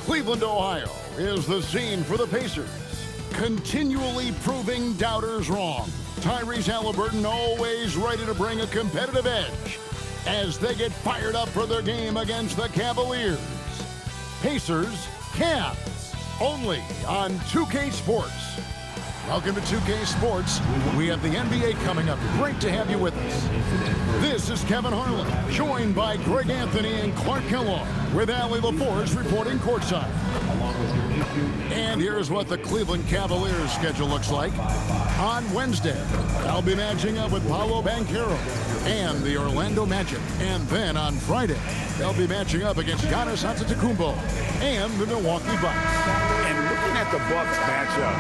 Cleveland, Ohio is the scene for the Pacers. Continually proving doubters wrong. Tyrese Halliburton always ready to bring a competitive edge as they get fired up for their game against the Cavaliers. Pacers, Cavs, only on 2K Sports. Welcome to 2K Sports. We have the NBA coming up. Great to have you with us. This is Kevin Harlan, joined by Greg Anthony and Clark Kellogg, with Allie LaForge reporting courtside. And here's what the Cleveland Cavaliers schedule looks like. On Wednesday, they'll be matching up with Paolo Banchero and the Orlando Magic. And then on Friday, they'll be matching up against Giannis Antetokounmpo and the Milwaukee Bucks. And looking at the Bucks matchup,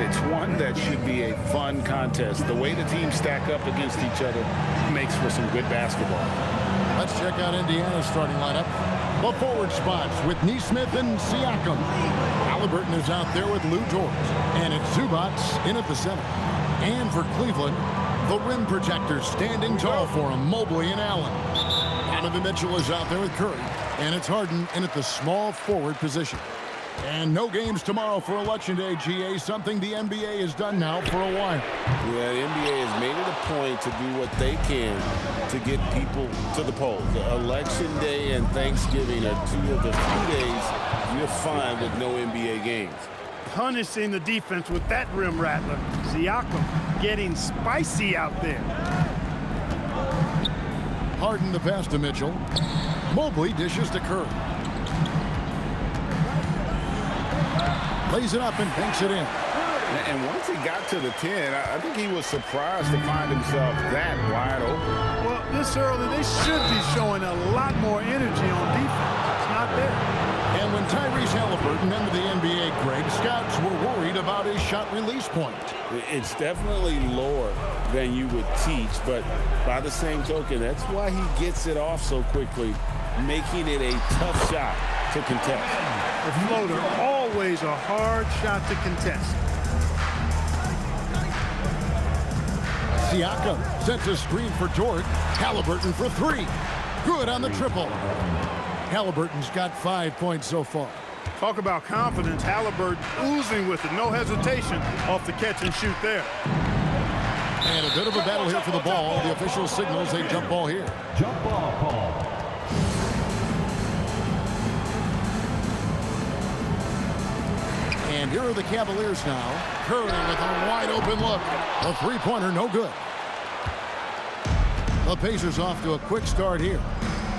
it's one that should be a fun contest. The way the teams stack up against each other makes for some good basketball. Let's check out Indiana's starting lineup. The forward spots with Nesmith and Siakam. Halliburton is out there with Lou Dort. And it's Zubac in at the center. And for Cleveland, the rim protectors standing tall for him, Mobley and Allen. Donovan Mitchell is out there with Curry. And it's Harden in at the small forward position. And no games tomorrow for Election Day, GA, something the NBA has done now for a while. Yeah, the NBA has made it a point to do what they can to get people to the polls. Election Day and Thanksgiving are two of the few days you'll find with no NBA games. Punishing the defense with that rim rattler. Siakam getting spicy out there. Harden the pass to Mitchell. Mobley dishes to Curry. Lays it up and banks it in. And once he got to the 10, I think he was surprised to find himself that wide open. Well, this early, they should be showing a lot more energy on defense. It's not there. And when Tyrese Halliburton entered the NBA, Greg, scouts were worried about his shot release point. It's definitely lower than you would teach, but by the same token, that's why he gets it off so quickly, making it a tough shot to contest. The floater, always a hard shot to contest. Siakam sets a screen for Dort. Halliburton for three. Good on the triple. Halliburton's got 5 points so far. Talk about confidence. Halliburton oozing with it. No hesitation off the catch and shoot there. And a bit of a battle here for the ball. The official signals a jump ball here. Jump ball call. And here are the Cavaliers now. Curry with a wide open look. A three-pointer, no good. The Pacers off to a quick start here.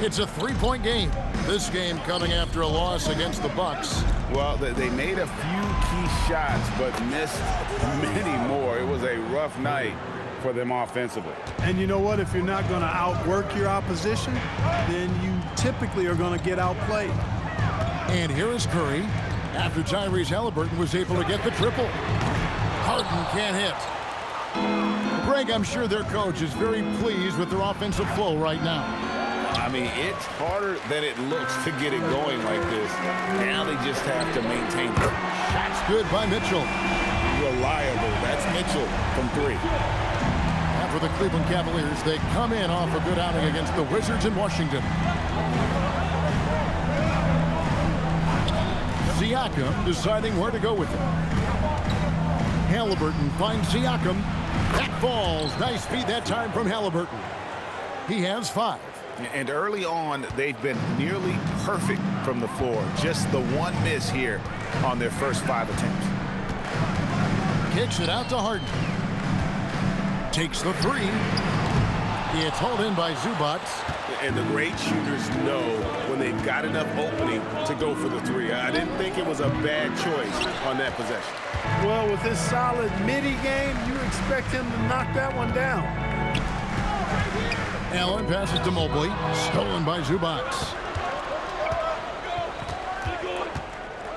It's a three-point game. This game coming after a loss against the Bucks. Well, they made a few key shots, but missed many more. It was a rough night for them offensively. And you know what? If you're not going to outwork your opposition, then you typically are going to get outplayed. And here is Curry after Tyrese Halliburton was able to get the triple. Harden can't hit. Greg, I'm sure their coach is very pleased with their offensive flow right now. I mean, it's harder than it looks to get it going like this. Now they just have to maintain it. Shots good by Mitchell. Reliable. That's Mitchell from three. And for the Cleveland Cavaliers, they come in off a good outing against the Wizards in Washington. Siakam deciding where to go with it. Halliburton finds Siakam. That falls. Nice feed that time from Halliburton. He has 5. And early on, they've been nearly perfect from the floor. Just the one miss here on their first 5 attempts. Kicks it out to Harden. Takes the 3. It's hauled in by Zubac. And the great shooters know when they've got enough opening to go for the 3. I didn't think it was a bad choice on that possession. Well, with this solid midi game, you expect him to knock that one down. Allen passes to Mobley. Stolen by Zubac.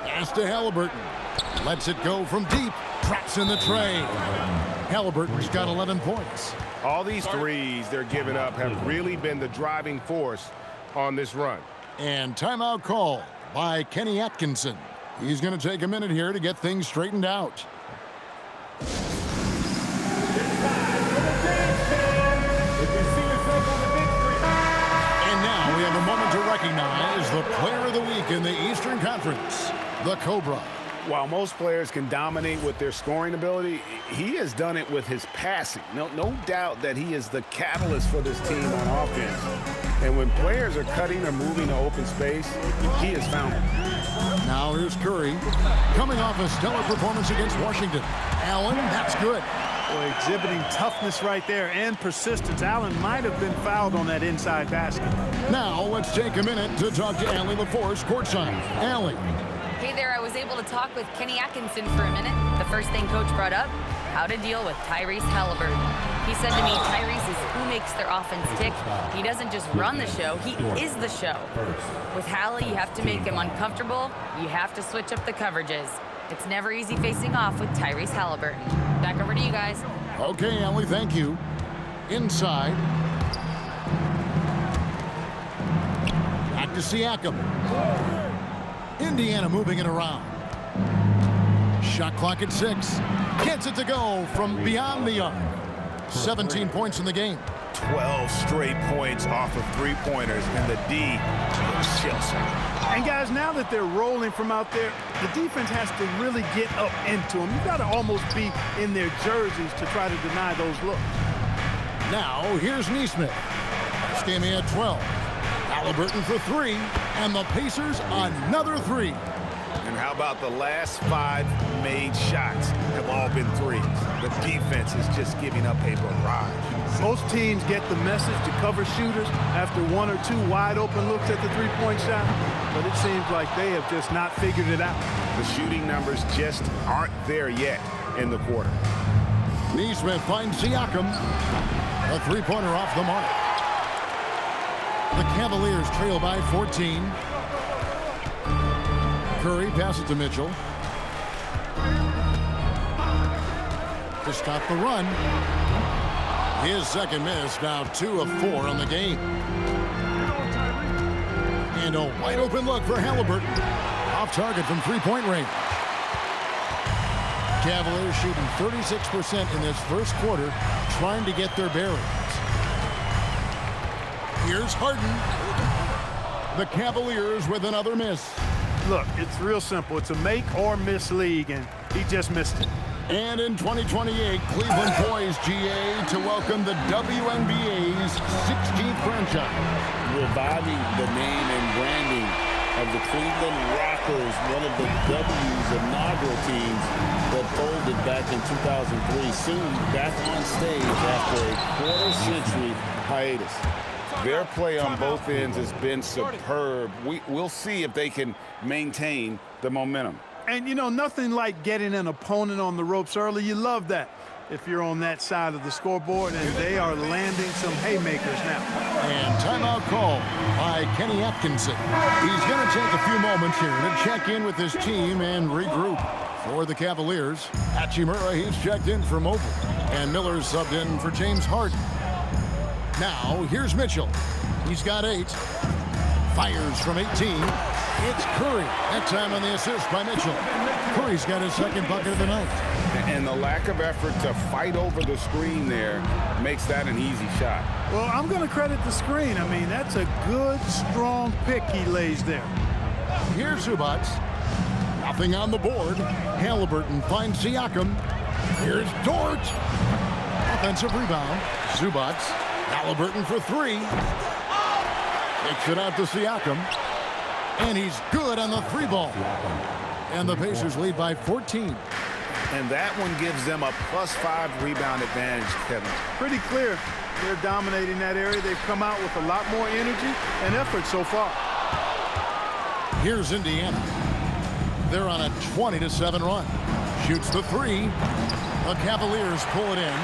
Pass to Halliburton. Lets it go from deep. Traps in the tray. Halliburton's got 11 points. All these threes they're giving up have really been the driving force on this run. And timeout call by Kenny Atkinson. He's going to take a minute here to get things straightened out. And now we have a moment to recognize the player of the week in the Eastern Conference, the Cobra. While most players can dominate with their scoring ability, he has done it with his passing. No doubt that he is the catalyst for this team on offense. And when players are cutting or moving to open space, he has found it. Now here's Curry, coming off a stellar performance against Washington. Allen, that's good. Boy, exhibiting toughness right there and persistence. Allen might have been fouled on that inside basket. Now let's take a minute to talk to Allie LaForce courtside. Allie. Hey there, I was able to talk with Kenny Atkinson for a minute. The first thing Coach brought up, how to deal with Tyrese Halliburton. He said to me, Tyrese is who makes their offense tick. He doesn't just run the show, he is the show. With Hallie, you have to make him uncomfortable. You have to switch up the coverages. It's never easy facing off with Tyrese Halliburton. Back over to you guys. Okay, Allie, thank you. Inside. Back to Siakam. Indiana moving it around. Shot clock at 6. Gets it to go from beyond the arc. 17 points in the game. 12 straight points off of three-pointers, and the D looks Chelsea. And guys, now that they're rolling from out there, the defense has to really get up into them. You've got to almost be in their jerseys to try to deny those looks. Now, here's Nesmith. This game he had 12. Halliburton for 3, and the Pacers another 3. And how about the last 5 made shots have all been threes? The defense is just giving up a barrage. Most teams get the message to cover shooters after 1 or 2 wide open looks at the three-point shot, but it seems like they have just not figured it out. The shooting numbers just aren't there yet in the quarter. Nesmith finds Siakam. A three-pointer off the mark. The Cavaliers trail by 14. Curry passes to Mitchell. To stop the run. His second miss, now 2 of 4 on the game. And a wide open look for Halliburton. Off target from three-point range. Cavaliers shooting 36% in this first quarter, trying to get their bearings. Here's Harden. The Cavaliers with another miss. Look, it's real simple. It's a make or miss league, and he just missed it. And in 2028, Cleveland poised, GA, to welcome the WNBA's 16th franchise. Reviving the name and branding of the Cleveland Rockers, one of the W's inaugural teams that folded back in 2003, soon back on stage after a quarter-century hiatus. Their play on both ends has been superb. We'll see if they can maintain the momentum. And, you know, nothing like getting an opponent on the ropes early. You love that if you're on that side of the scoreboard, and they are landing some haymakers now. And timeout call by Kenny Atkinson. He's going to take a few moments here to check in with his team and regroup. For the Cavaliers, Hachimura, he's checked in for Mobley, and Miller's subbed in for James Harden. Now, here's Mitchell. He's got 8. Fires from 18. It's Curry. That time on the assist by Mitchell. Curry's got his second bucket of the night. And the lack of effort to fight over the screen there makes that an easy shot. Well, I'm going to credit the screen. I mean, that's a good, strong pick he lays there. Here's Zubac. Nothing on the board. Halliburton finds Siakam. Here's Dort. Offensive rebound. Zubac. Halliburton for 3. Takes it out to Siakam. And he's good on the 3-ball. And the Pacers lead by 14. And that one gives them a +5 rebound advantage, Kevin. Pretty clear. They're dominating that area. They've come out with a lot more energy and effort so far. Here's Indiana. They're on a 20-7 run. Shoots the 3. The Cavaliers pull it in.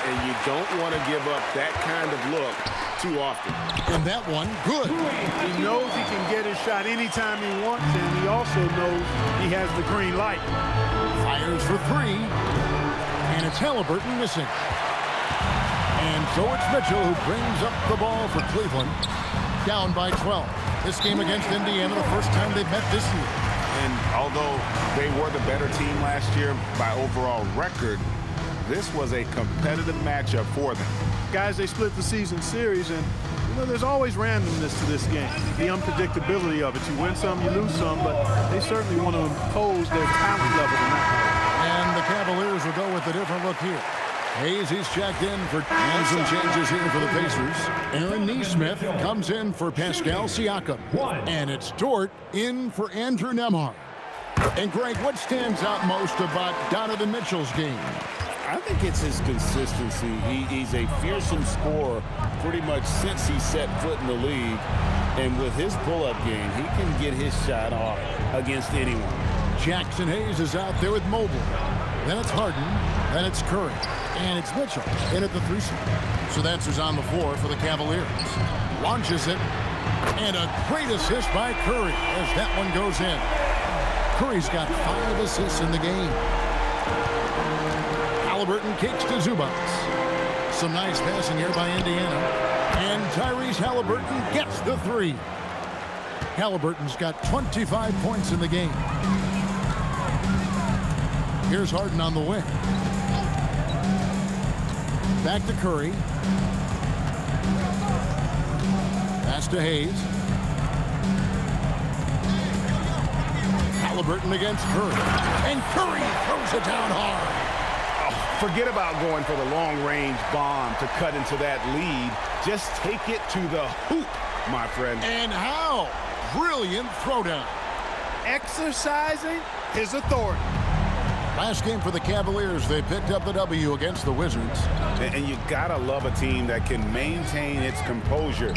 And you don't want to give up that kind of look too often. And that one, good. He knows he can get his shot anytime he wants, and he also knows he has the green light. Fires for 3. And it's Halliburton missing. And so it's Mitchell who brings up the ball for Cleveland. Down by 12. This game against Indiana, the first time they've met this year. And although they were the better team last year by overall record, this was a competitive matchup for them. Guys, they split the season series, and there's always randomness to this game, the unpredictability of it. You win some, you lose some, but they certainly want to impose their talent level tonight. And the Cavaliers will go with a different look here. Hayes, he's checked in and some changes here for the Pacers. Aaron Nesmith comes in for Pascal Siakam. And it's Dort in for Andrew Nembhard. And Greg, what stands out most about Donovan Mitchell's game? I think it's his consistency. He's a fearsome scorer pretty much since he set foot in the league. And with his pull-up game, he can get his shot off against anyone. Jackson Hayes is out there with Mobley. Then it's Harden. Then it's Curry. And it's Mitchell in at the 3 spot. So that's who's on the floor for the Cavaliers. Launches it. And a great assist by Curry as that one goes in. Curry's got 5 assists in the game. Halliburton kicks to Zubac. Some nice passing here by Indiana. And Tyrese Halliburton gets the 3. Halliburton's got 25 points in the game. Here's Harden on the wing. Back to Curry. Pass to Hayes. Halliburton against Curry. And Curry throws it down hard. Forget about going for the long-range bomb to cut into that lead. Just take it to the hoop, my friend. And how? Brilliant throwdown. Exercising his authority. Last game for the Cavaliers, they picked up the W against the Wizards. And you gotta love a team that can maintain its composure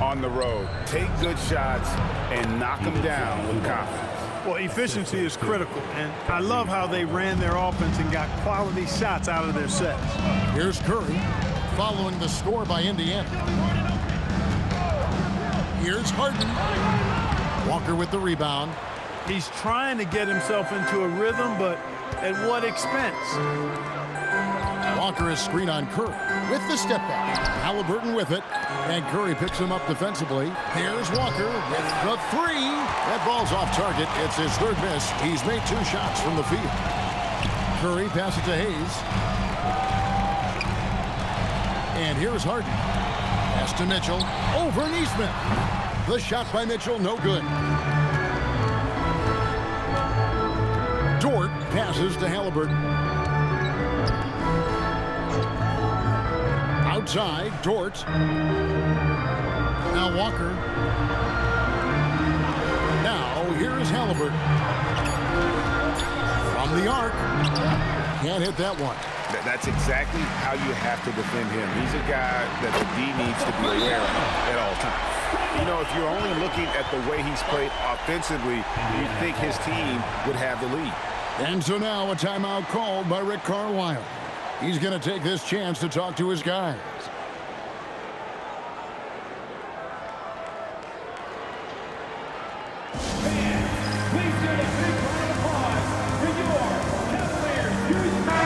on the road. Take good shots and knock them down with confidence. Well, efficiency is critical, and I love how they ran their offense and got quality shots out of their sets. Here's Curry following the score by Indiana. Here's Harden. Walker with the rebound. He's trying to get himself into a rhythm, but at what expense? Walker is screen on Curry with the step back. Halliburton with it, and Curry picks him up defensively. Here's Walker with the 3. That ball's off target. It's his 3rd miss. He's made 2 shots from the field. Curry passes to Hayes. And here's Harden. Pass to Mitchell. Over Nesmith. The shot by Mitchell, no good. Dort passes to Halliburton. Outside, Dort. Now Walker. Now here's Halliburton. From the arc. Can't hit that one. That's exactly how you have to defend him. He's a guy that the D needs to be aware of at all times. You know, if you're only looking at the way he's played offensively, you'd think his team would have the lead. And so now a timeout called by Rick Carlisle. He's going to take this chance to talk to his guys.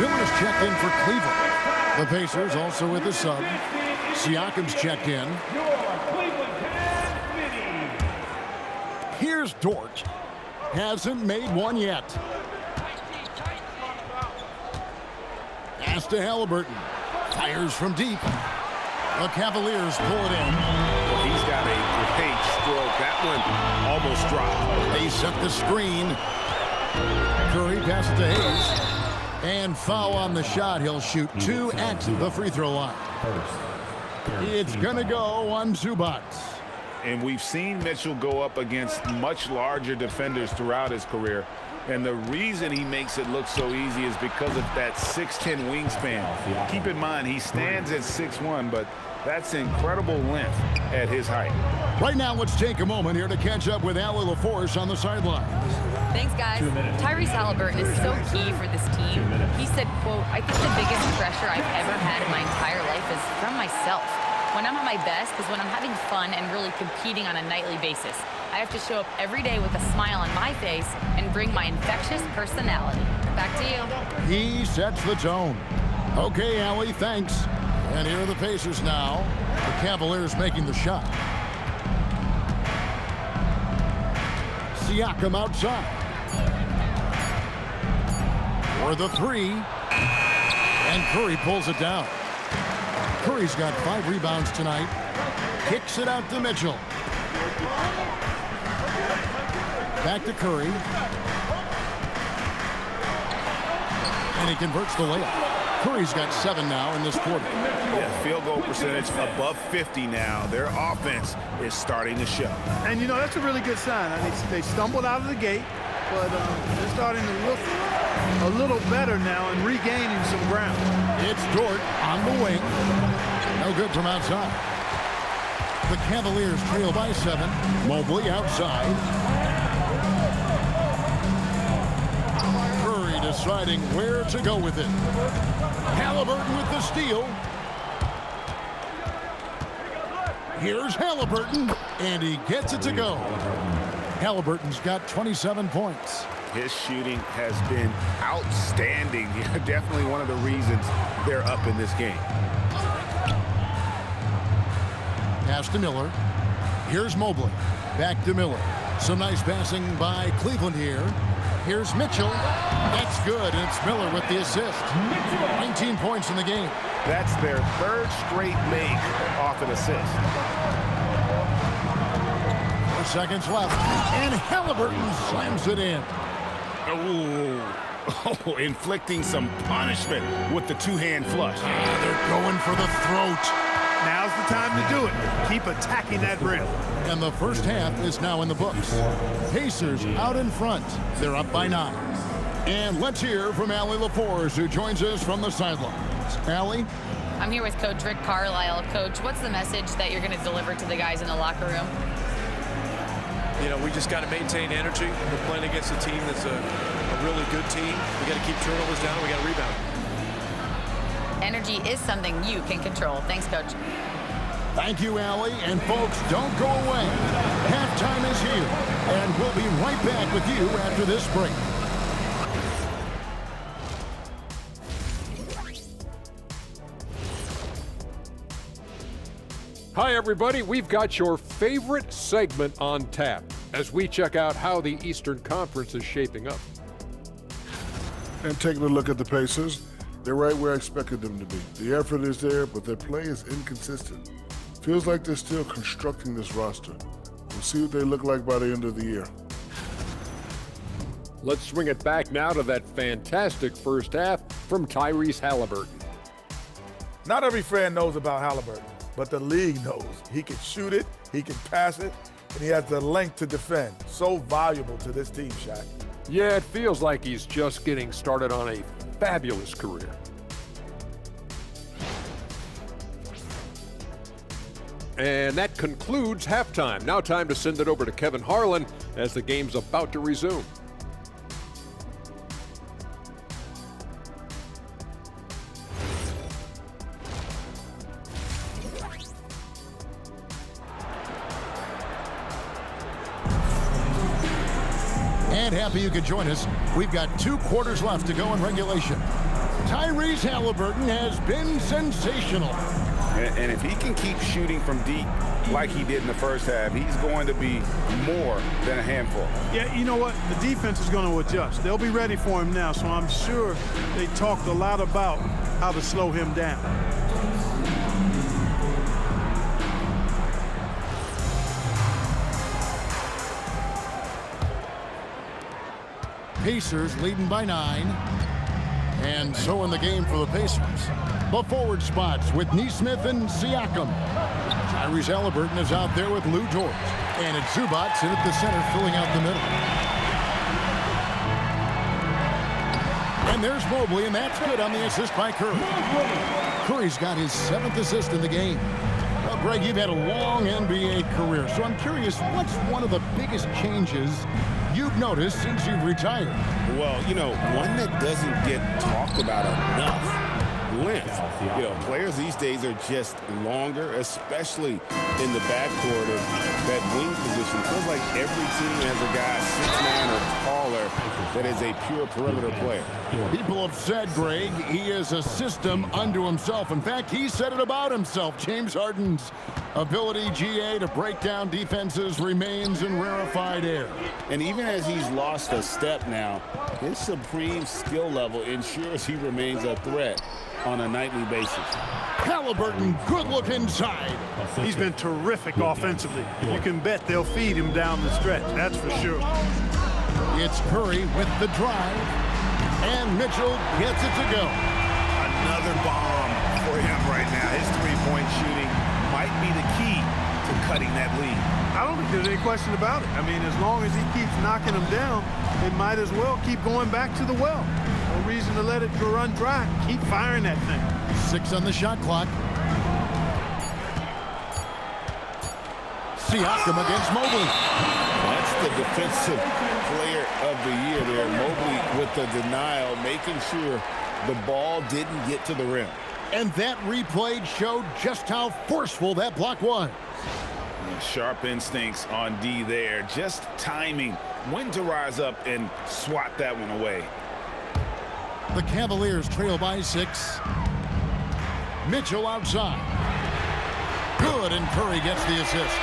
Miller's checked in for Cleveland. The Pacers also with the sub. Siakam's checked in. Here's Dort. Hasn't made one yet. Pass to Halliburton. Fires from deep. The Cavaliers pull it in. Well, he's got a great stroke. That one almost dropped. They set the screen. Curry passes to Hayes. And foul on the shot. He'll shoot 2 at the free throw line. It's going to go on Zubac. And we've seen Mitchell go up against much larger defenders throughout his career. And the reason he makes it look so easy is because of that 6'10" wingspan. Keep in mind, he stands at 6'1", but that's incredible length at his height. Right now, let's take a moment here to catch up with Allie LaForce on the sidelines. Thanks, guys. Tyrese Halliburton is so key for this team. He said, quote, "I think the biggest pressure I've ever had in my entire life is from myself. When I'm at my best is when I'm having fun and really competing on a nightly basis. I have to show up every day with a smile on my face and bring my infectious personality." Back to you. He sets the tone. Okay, Allie, thanks. And here are the Pacers now. The Cavaliers making the shot. Siakam outside. For the 3. And Curry pulls it down. Curry's got 5 rebounds tonight. Kicks it out to Mitchell. Back to Curry. And he converts the layup. Curry's got 7 now in this quarter. Yeah, field goal percentage above 50 now. Their offense is starting to show. And, you know, that's a really good sign. I mean, they stumbled out of the gate, but they're starting to look a little better now and regaining some ground. It's Dort on the wing. No good from outside. The Cavaliers trail by 7. Mobley outside. Curry deciding where to go with it. Halliburton with the steal. Here's Halliburton, and he gets it to go. Halliburton's got 27 points. His shooting has been outstanding. Definitely one of the reasons they're up in this game. Pass to Miller. Here's Mobley. Back to Miller. Some nice passing by Cleveland here. Here's Mitchell. That's good, and it's Miller with the assist. 19 points in the game. That's their 3rd straight make off an assist. 4 seconds left, and Halliburton slams it in. Oh, inflicting some punishment with the 2-hand flush. They're going for the throat. Now's the time to do it. Keep attacking that rim. And the first half is now in the books. Pacers out in front. They're up by 9. And let's hear from Allie LaForce, who joins us from the sidelines. Allie? I'm here with Coach Rick Carlisle. Coach, what's the message that you're going to deliver to the guys in the locker room? You know, we just got to maintain energy. We're playing against a team that's a really good team. We got to keep turnovers down. We got to rebound. Energy is something you can control. Thanks, Coach. Thank you, Allie. And folks, don't go away. Halftime is here, and we'll be right back with you after this break. Hi, everybody. We've got your favorite segment on tap as we check out how the Eastern Conference is shaping up. And taking a look at the Pacers, they're right where I expected them to be. The effort is there, but their play is inconsistent. Feels like they're still constructing this roster. We'll see what they look like by the end of the year. Let's swing it back now to that fantastic first half from Tyrese Halliburton. Not every fan knows about Halliburton, but the league knows. He can shoot it, he can pass it, and he has the length to defend. So valuable to this team, Shaq. Yeah, it feels like he's just getting started on a fabulous career. And that concludes halftime. Now time to send it over to Kevin Harlan as the game's about to resume. And happy you could join us. We've got 2 quarters left to go in regulation. Tyrese Halliburton has been sensational. And if he can keep shooting from deep like he did in the first half, he's going to be more than a handful. Yeah, you know what? The defense is going to adjust. They'll be ready for him now, so I'm sure they talked a lot about how to slow him down. Pacers leading by 9. And so in the game for the Pacers. The forward spots with Nesmith and Siakam. Tyrese Halliburton is out there with Lou Dort. And it's Zubac in at the center, filling out the middle. And there's Mobley, and that's good on the assist by Curry. Curry's got his 7th assist in the game. Well, Greg, you've had a long NBA career, so I'm curious, what's one of the biggest changes you've noticed since you've retired? Well, you know, one that doesn't get talked about enough. Length. You know, players these days are just longer, especially in the backcourt of that wing position. Feels like every team has a guy 6'9" or taller that is a pure perimeter player. People have said, Greg, he is a system unto himself. In fact, he said it about himself. James Harden's ability, GA, to break down defenses remains in rarefied air. And even as he's lost a step now, his supreme skill level ensures he remains a threat on a nightly basis. Halliburton, good look inside. He's been terrific offensively. You can bet they'll feed him down the stretch, that's for sure. It's Curry with the drive, and Mitchell gets it to go. Another bomb for him right now. His three-point shooting might be the key to cutting that lead. I don't think there's any question about it. I mean, as long as he keeps knocking them down, they might as well keep going back to the well. No reason to let it run dry. Keep firing that thing. 6 on the shot clock. Siakam against Mobley. That's the defensive player of the year there. Mobley with the denial, making sure the ball didn't get to the rim. And that replay showed just how forceful that block was. Sharp instincts on D there. Just timing when to rise up and swat that one away. The Cavaliers trail by 6. Mitchell outside. Good, and Curry gets the assist.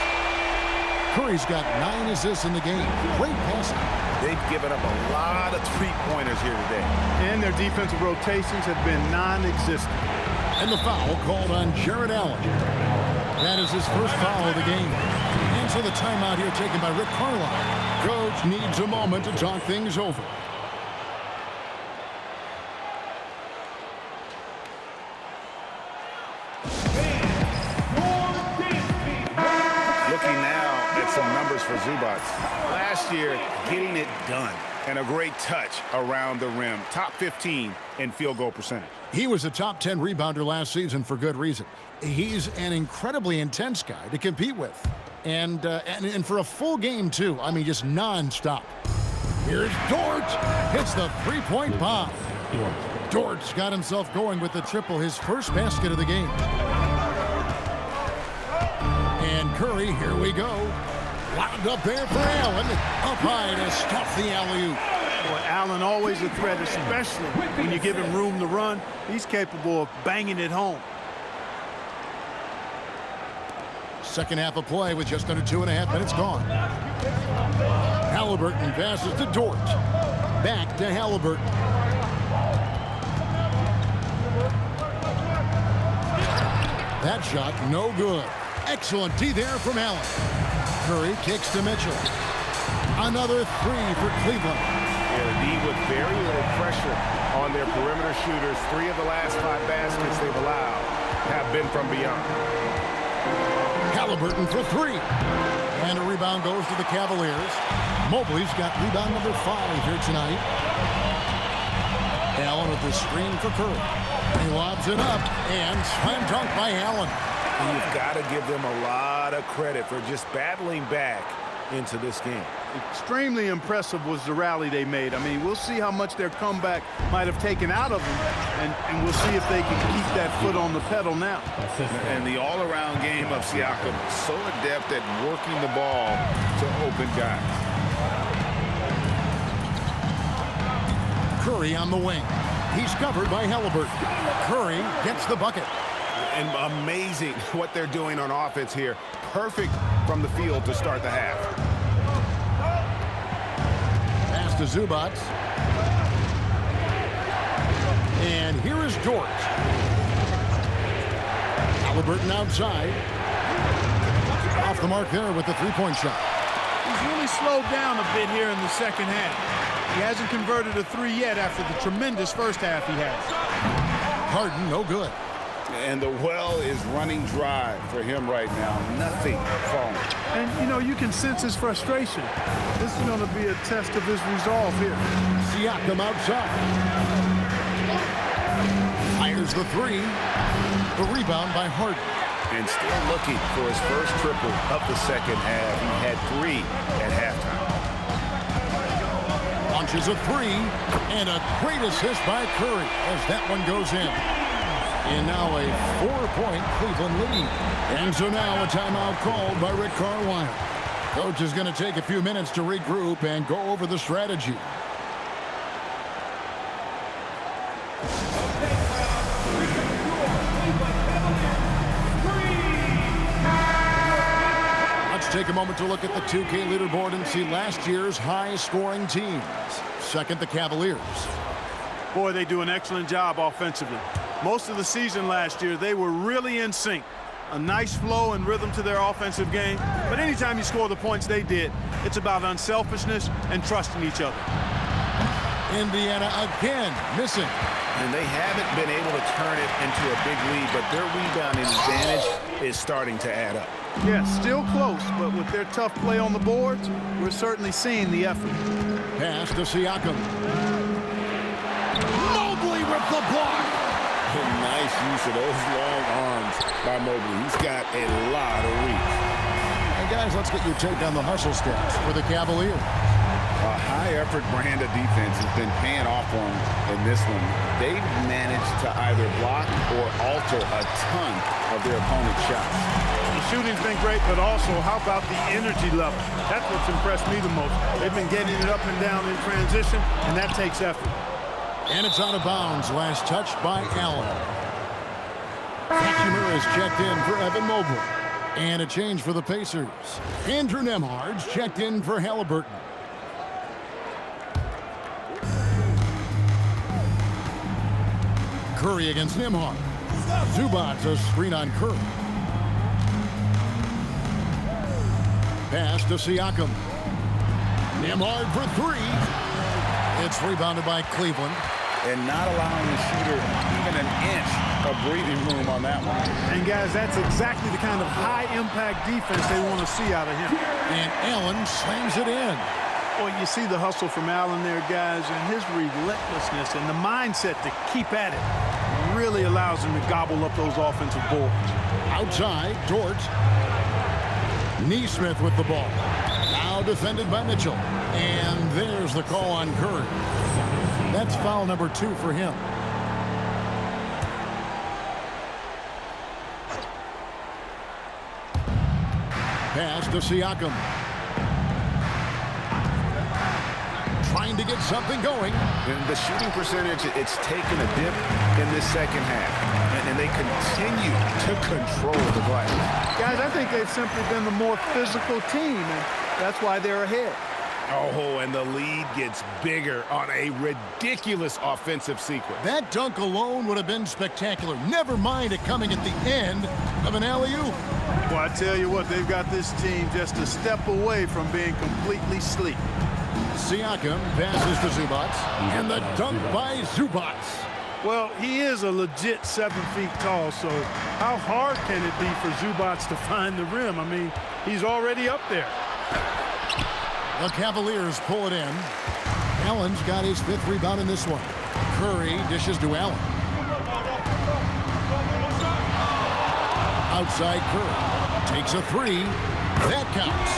Curry's got 9 assists in the game. Great passing. They've given up a lot of three-pointers here today. And their defensive rotations have been non-existent. And the foul called on Jared Allen. That is his first foul of the game. And so the timeout here taken by Rick Carlisle. Coach needs a moment to talk things over. Looking now at some numbers for Zubac. Last year, getting it done. And a great touch around the rim. Top 15 in field goal percentage. He was a top 10 rebounder last season for good reason. He's an incredibly intense guy to compete with. And for a full game, too. I mean, just nonstop. Here's Dort. Hits the three-point bomb. Dort's got himself going with the triple, his first basket of the game. And Curry, here we go. Wound up there for Allen. Up high to stuff the alley-oop. Boy, Allen always a threat, especially when you give him room to run. He's capable of banging it home. Second half of play with just under 2.5 minutes gone. Halliburton passes to Dort. Back to Halliburton. That shot no good. Excellent D there from Allen. Curry kicks to Mitchell. Another 3 for Cleveland. Yeah, the D with very little pressure on their perimeter shooters. 3 of the last 5 baskets they've allowed have been from beyond. Halliburton for 3. And a rebound goes to the Cavaliers. Mobley's got rebound number 5 here tonight. Allen with the screen for Curry. He lobs it up, and slam dunk by Allen. And you've got to give them a lot of credit for just battling back into this game. Extremely impressive was the rally they made. I mean, we'll see how much their comeback might have taken out of them, and we'll see if they can keep that foot on the pedal now. And the all-around game of Siakam, so adept at working the ball to open guys. Curry on the wing. He's covered by Halliburton. Curry gets the bucket. And amazing what they're doing on offense here. Perfect from the field to start the half. Pass to Zubac. And here is Dort. Halliburton outside. Off the mark there with the three-point shot. He's really slowed down a bit here in the second half. He hasn't converted a 3 yet after the tremendous first half he has. Harden, no good. And the well is running dry for him right now. Nothing falling. And, you know, you can sense his frustration. This is going to be a test of his resolve here. Siakam outside. Fires the 3. The rebound by Harden. And still looking for his first triple of the second half. He had 3 at halftime. Launches a 3. And a great assist by Curry as that one goes in. And now a 4-point Cleveland lead. And so now a timeout called by Rick Carlisle. Coach is going to take a few minutes to regroup and go over the strategy. Let's take a moment to look at the 2K leaderboard and see last year's high-scoring teams. Second, the Cavaliers. Boy, they do an excellent job offensively. Most of the season last year, they were really in sync. A nice flow and rhythm to their offensive game. But anytime you score the points they did, it's about unselfishness and trusting each other. Indiana again missing. And they haven't been able to turn it into a big lead, but their rebounding advantage is starting to add up. Yeah, still close, but with their tough play on the boards, we're certainly seeing the effort. Pass to Siakam. Mobley with the block. Nice use of those long arms by Mobley. He's got a lot of reach. Hey guys, let's get your take on the hustle stats for the Cavaliers. A high-effort brand of defense has been paying off for them in this one. They've managed to either block or alter a ton of their opponent's shots. The shooting's been great, but also how about the energy level? That's what's impressed me the most. They've been getting it up and down in transition, and that takes effort. And it's out of bounds. Last touch by Allen. Hachimura is checked in for Evan Mobley. And a change for the Pacers. Andrew Nembhard's checked in for Halliburton. Curry against Nembhard. Zubac's a screen on Curry. Pass to Siakam. Nembhard for three. It's rebounded by Cleveland. And not allowing the shooter even an inch of breathing room on that one. And guys, that's exactly the kind of high-impact defense they want to see out of him. And Allen slams it in. Well, you see the hustle from Allen there, guys, and his relentlessness and the mindset to keep at it really allows him to gobble up those offensive boards. Outside, Dort. Neesmith with the ball. Now defended by Mitchell. And there's the call on Curry. That's foul number 2 for him. Pass to Siakam. Trying to get something going. And the shooting percentage, it's taken a dip in this second half. And they continue to control the glass. Guys, I think they've simply been the more physical team, and that's why they're ahead. Oh, and the lead gets bigger on a ridiculous offensive sequence. That dunk alone would have been spectacular. Never mind it coming at the end of an alley-oop. Well, I tell you what, they've got this team just a step away from being completely sleep. Siakam passes to Zubac, and the dunk by Zubac. Well, he is a legit 7 feet tall, so how hard can it be for Zubac to find the rim? I mean, he's already up there. The Cavaliers pull it in. Allen's got his 5th rebound in this one. Curry dishes to Allen. Outside Curry. Takes a 3. That counts.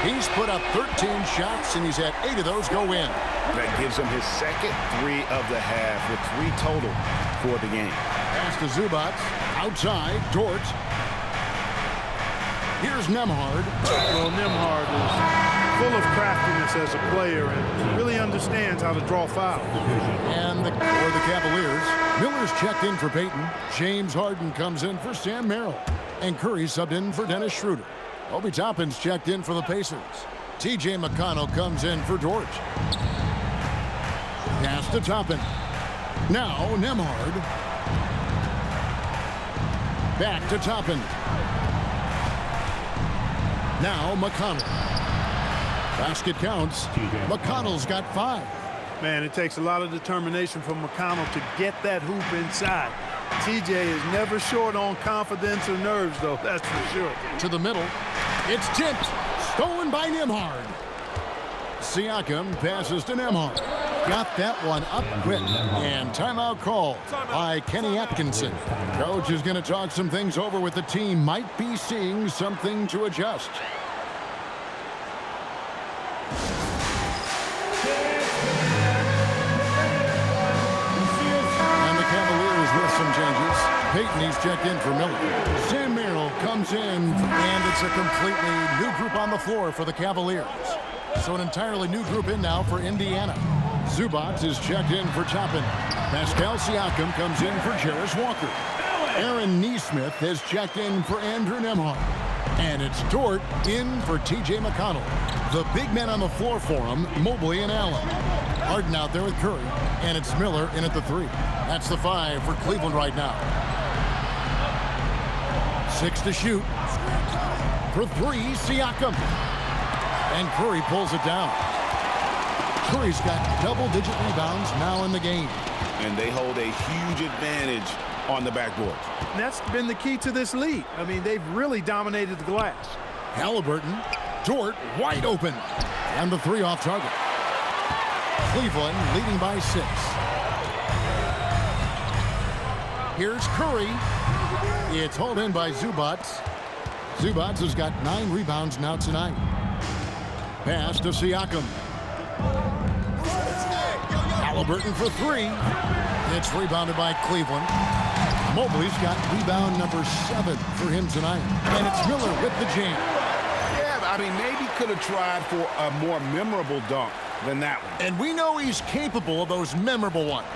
He's put up 13 shots, and he's had 8 of those go in. That gives him his second 3 of the half with 3 total for the game. Pass to Zubac. Outside, Dort. Here's Nembhard. Well, Nembhard is full of craftiness as a player and really understands how to draw fouls. And for the Cavaliers, Miller's checked in for Payton. James Harden comes in for Sam Merrill. And Curry subbed in for Dennis Schroeder. Obi Toppin's checked in for the Pacers. T.J. McConnell comes in for Dort. Pass to Toppin. Now Nembhard. Back to Toppin. Now McConnell. Basket counts. McConnell's got 5. Man, it takes a lot of determination from McConnell to get that hoop inside. TJ is never short on confidence or nerves, though, that's for sure. To the middle. It's tipped. Stolen by Nembhard. Siakam passes to Nembhard. Got that one up quick. And timeout called by Kenny Atkinson. Coach is going to talk some things over with the team. Might be seeing something to adjust. And the Cavaliers with some changes. Payton, he's checked in for Miller. Sam Merrill comes in, and it's a completely new group on the floor for the Cavaliers. So an entirely new group in now for Indiana. Zubac is checked in for Toppin. Pascal Siakam comes in for Jarris Walker. Aaron Neesmith has checked in for Andrew Nembhard. And it's Dort in for T.J. McConnell. The big men on the floor for him, Mobley and Allen. Harden out there with Curry, and it's Miller in at the 3. That's the 5 for Cleveland right now. 6 to shoot. For 3, Siakam. And Curry pulls it down. Curry's got double-digit rebounds now in the game. And they hold a huge advantage on the backboard. And that's been the key to this lead. I mean, they've really dominated the glass. Halliburton, Dort wide open. And the 3 off target. Cleveland leading by 6. Here's Curry. It's hauled in by Zubac. Zubac has got 9 rebounds now tonight. Pass to Siakam. Halliburton for 3. It's rebounded by Cleveland. Mobley's got rebound number 7 for him tonight. And it's Miller with the jam. Yeah, I mean, maybe could have tried for a more memorable dunk than that one. And we know he's capable of those memorable ones.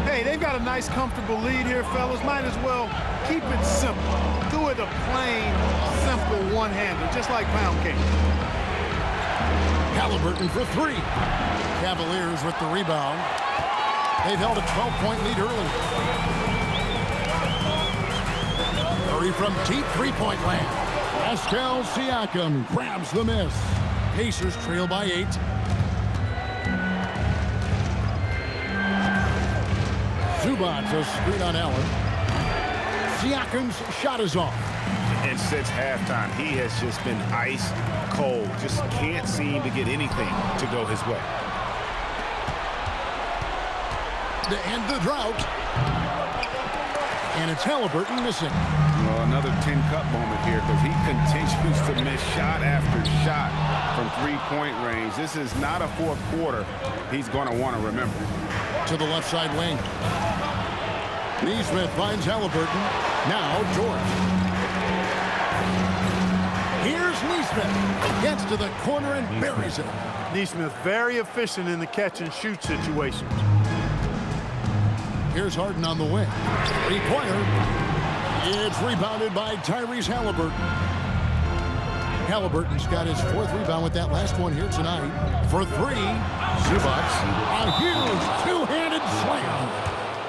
Hey, they've got a nice, comfortable lead here, fellas. Might as well keep it simple. Do it a plain, simple one-hander, just like pound cake. Halliburton for 3. Cavaliers with the rebound. They've held a 12-point lead early. Curry from deep three-point land. Pascal Siakam grabs the miss. Pacers trail by 8. Zubac a screen on Allen. Siakam's shot is off. And since halftime, he has just been ice cold. Just can't seem to get anything to go his way. To end the drought. And it's Halliburton missing. Well, another tin cup moment here because he continues to miss shot after shot from three-point range. This is not a fourth quarter he's going to want to remember. To the left side wing. Neesmith finds Halliburton. Now George. Here's Neesmith. Gets to the corner and buries it. Neesmith very efficient in the catch-and-shoot situations. Here's Harden on the wing. Three-pointer. It's rebounded by Tyrese Halliburton. Halliburton's got his 4th rebound with that last one here tonight. For 3, Zubac. A huge two-handed slam.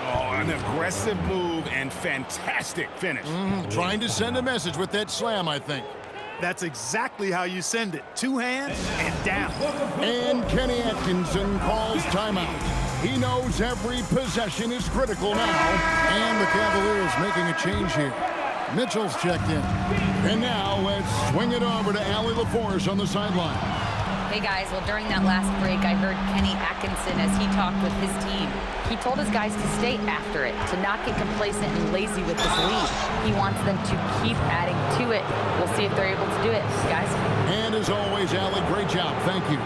Oh, an aggressive move and fantastic finish. Trying to send a message with that slam, I think. That's exactly how you send it. 2 hands and down. And Kenny Atkinson calls timeout. He knows every possession is critical now. And the Cavaliers making a change here. Mitchell's checked in. And now let's swing it over to Allie LaForce on the sideline. Hey guys, well during that last break, I heard Kenny Atkinson as he talked with his team. He told his guys to stay after it, to not get complacent and lazy with this lead. He wants them to keep adding to it. We'll see if they're able to do it, guys. And as always, Allie, great job. Thank you.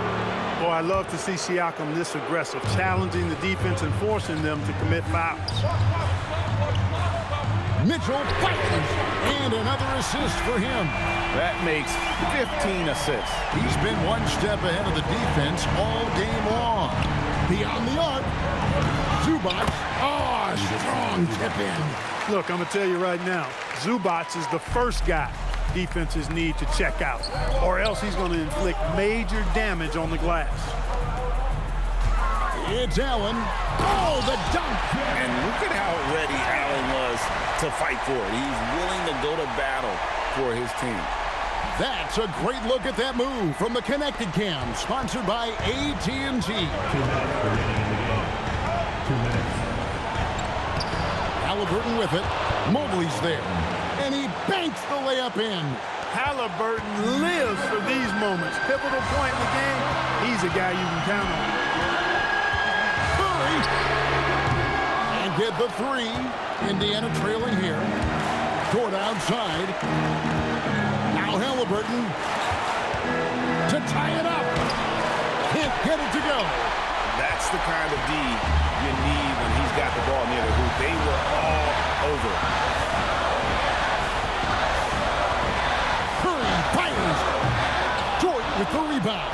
Boy, I love to see Siakam this aggressive, challenging the defense and forcing them to commit fouls. Mitchell fires, and another assist for him. That makes 15 assists. He's been one step ahead of the defense all game long. Beyond the arc, Zubac. Oh, strong tip in. Look, I'm going to tell you right now, Zubac is the first guy defenses need to check out, or else he's going to inflict major damage on the glass. It's Allen. Oh, the dunk. And look at how ready Allen was to fight for it. He's willing to go to battle for his team. That's a great look at that move from the Connected Cam, sponsored by AT&T. Halliburton with it. Mobley's there. And he banks the layup in. Halliburton lives for these moments. Pivotal point in the game. He's a guy you can count on. Curry. And get the 3. Indiana trailing here. Toward outside. Now Halliburton to tie it up. Can't get it to go. That's the kind of D you need when he's got the ball near the hoop. They were all over it. Curry fires. Dort with the rebound.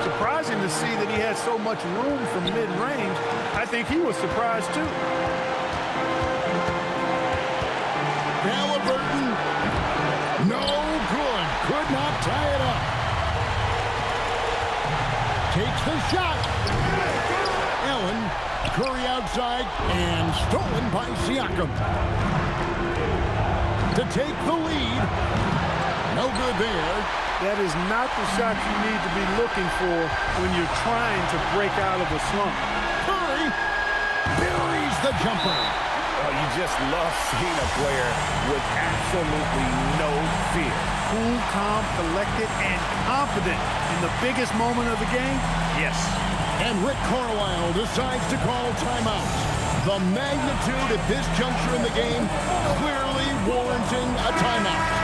Surprising to see that he had so much room from mid-range. I think he was surprised too. Halliburton, no good. Could not tie it up. Takes the shot. Allen. Curry outside and stolen by Siakam. To take the lead. No good there. That is not the shot you need to be looking for when you're trying to break out of a slump. Curry buries the jumper. Oh, you just love seeing a player with absolutely no fear. Cool, calm, collected, and confident in the biggest moment of the game? Yes. And Rick Carlisle decides to call timeout. The magnitude at this juncture in the game clearly warranting a timeout.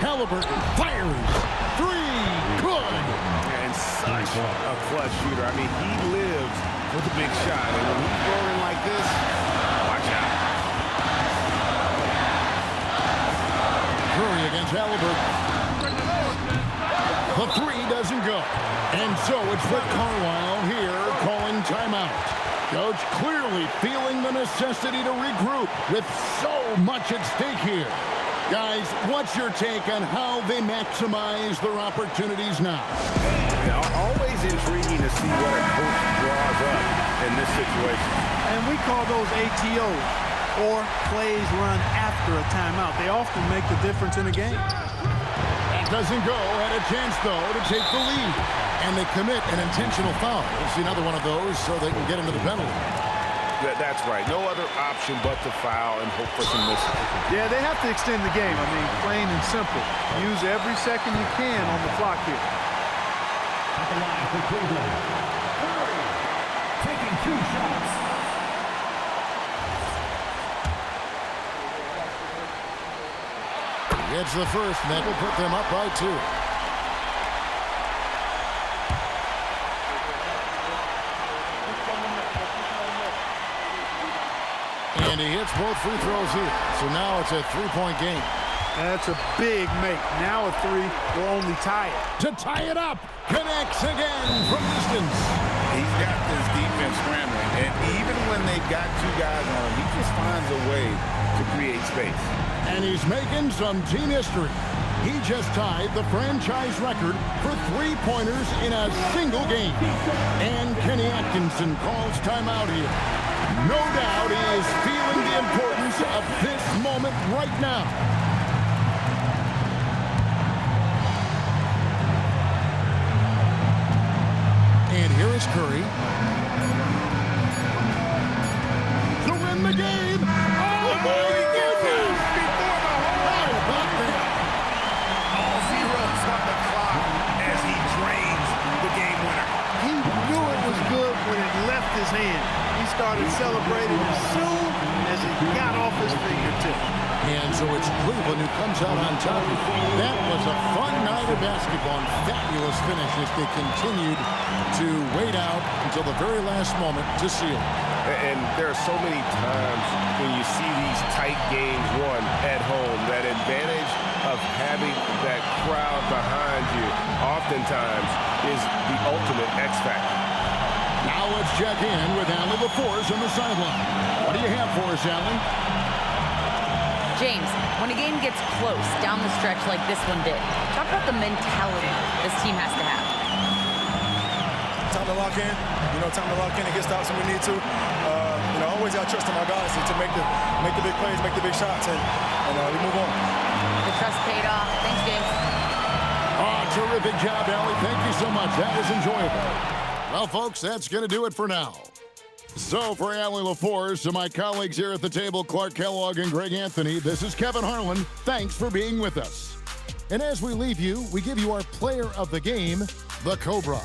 Halliburton fires. Three. Good. And such a clutch shooter. I mean, he lives for the big shot. And when he's rolling like this, watch out. Curry against Halliburton. The three doesn't go. And so it's Rick Carlisle here calling timeout. Coach clearly feeling the necessity to regroup with so much at stake here. Guys, what's your take on how they maximize their opportunities now? Always intriguing to see what a coach draws up in this situation. And we call those ATOs, or plays run after a timeout. They often make the difference in a game. That doesn't go. Had a chance, though, to take the lead. And they commit an intentional foul. We'll see another one of those so they can get into the penalty. That's right. No other option but to foul and hope for some misses. Yeah, they have to extend the game. I mean, plain and simple. Use every second you can on the clock here. At the line for Cleveland, Curry taking 2 shots. Gets the first, and that will put them up by 2. And he hits both free throws here. So now it's a 3-point game. That's a big make. Now a 3 will only tie it. To tie it up. Connects again from distance. He's got this defense scrambling. And even when they've got 2 guys on him, he just finds a way to create space. And he's making some team history. He just tied the franchise record for 3-pointers in a single game. And Kenny Atkinson calls timeout here. No doubt he is feeling the importance of this moment right now. And here is Curry. To win the game. Oh, my goodness! How about that? All zeros on the clock as he drains the game winner. He knew it was good when it left his hand. He started celebrating as soon as it got off his fingertip. And so it's Cleveland who comes out on top. That was a fun night of basketball and fabulous finish as they continued to wait out until the very last moment to seal. And there are so many times when you see these tight games won at home, that advantage of having that crowd behind you oftentimes is the ultimate X factor. Now let's check in with Allie LaForce on the sideline. What do you have for us, Allie? James, when a game gets close down the stretch like this one did, talk about the mentality this team has to have. Time to lock in. Time to lock in and get stops when we need to. Always got trust in our guys to make the big plays, make the big shots, and we move on. The trust paid off. Thanks, James. Oh, terrific job, Allie. Thank you so much. That was enjoyable. Well, folks, that's going to do it for now. So for Allie LaForce and my colleagues here at the table, Clark Kellogg and Greg Anthony, this is Kevin Harlan. Thanks for being with us. And as we leave you, we give you our player of the game, the Cobra.